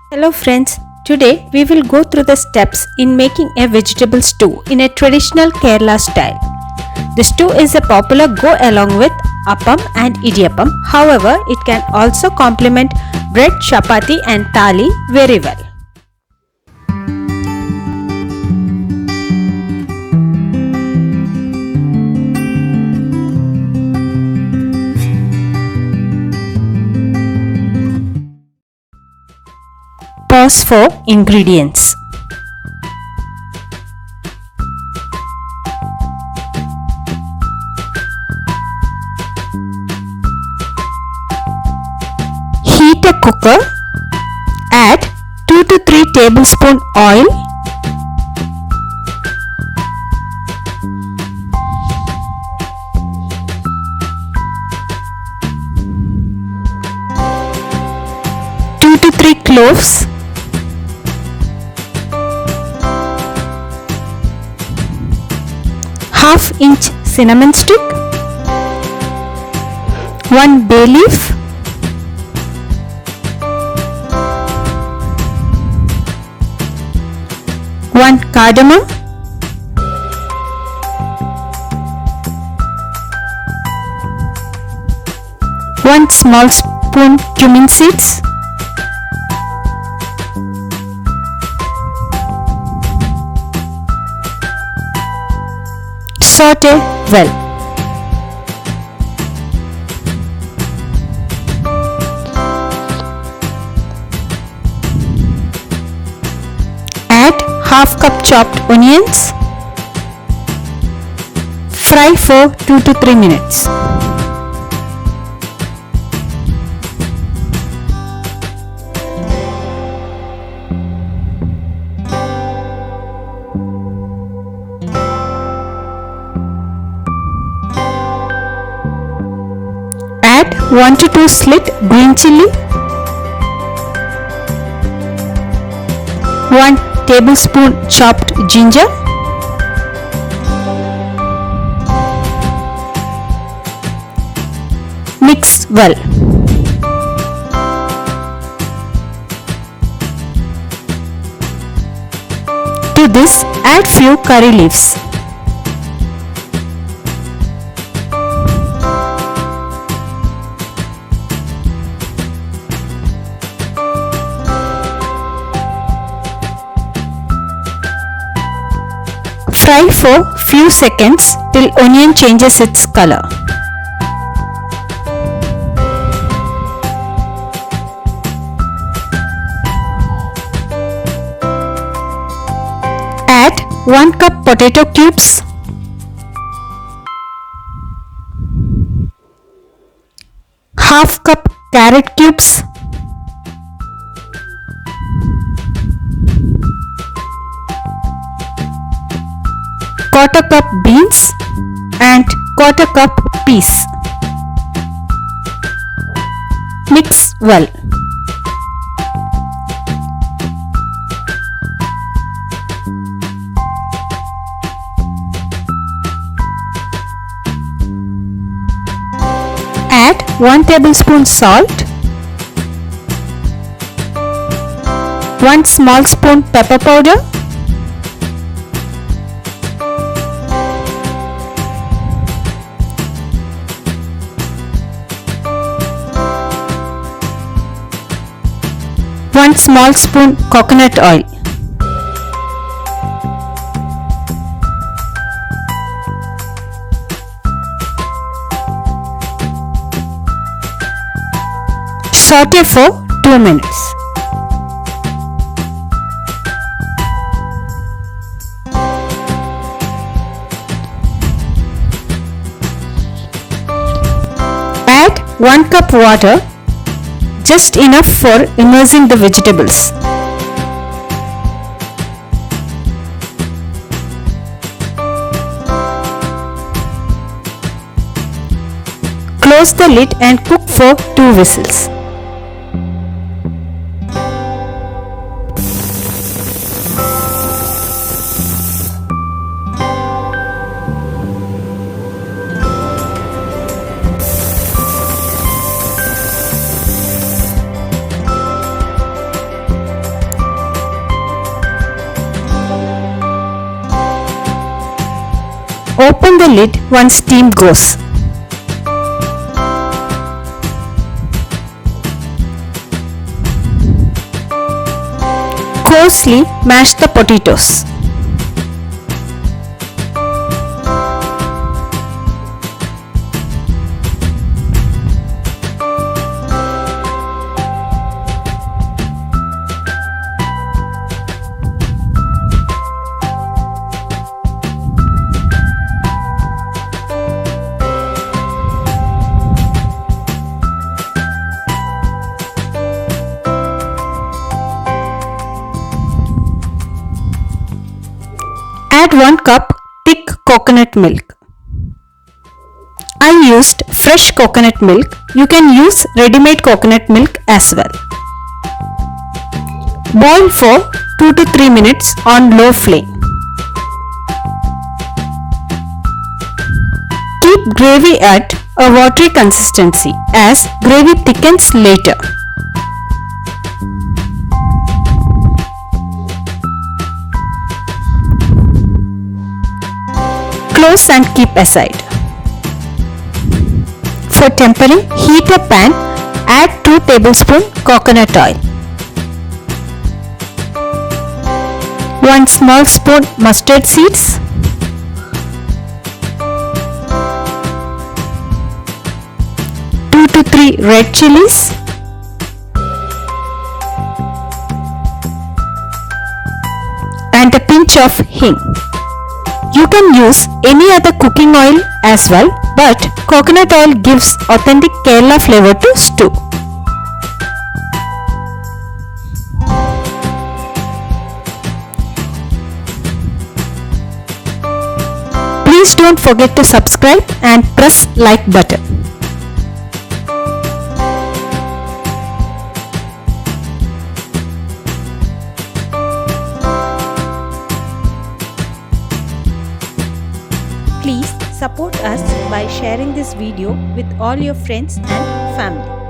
Hello friends, today we will go through the steps in making a vegetable stew in a traditional Kerala style. The stew is a popular go along with Appam and Idiyappam. However, it can also complement bread, chapati and thali very well. Pause for ingredients. Heat a cooker. Add 2 to 3 tablespoon oil. Two to 3 cloves. Half-inch cinnamon stick, 1 bay leaf, 1 cardamom, 1 small spoon cumin seeds, saute well. Add half cup chopped onions. Fry for 2 to 3 minutes. Add 1 to 2 slit green chilli, 1 tablespoon chopped ginger, mix well. To this, add few curry leaves. Fry for few seconds till onion changes its color. Add 1 cup potato cubes, half cup carrot cubes, quarter cup beans and quarter cup peas. Mix well. Add 1 tablespoon salt, 1 small spoon pepper powder, 1 small spoon coconut oil. Saute for 2 minutes. Add 1 cup water, just enough for immersing the vegetables. Close the lid and cook for 2 whistles. Open the lid once steam goes. Coarsely mash the potatoes. Add 1 cup thick coconut milk. I used fresh coconut milk. You can use ready-made coconut milk as well. Boil for 2 to 3 minutes on low flame. Keep gravy at a watery consistency as gravy thickens later. Close and keep aside. For tempering, heat a pan, add 2 tablespoons coconut oil, 1 small spoon mustard seeds, 2 to 3 red chilies, and a pinch of hing. You can use any other cooking oil as well, but coconut oil gives authentic Kerala flavor to stew. Please don't forget to subscribe and press like button. Please support us by sharing this video with all your friends and family.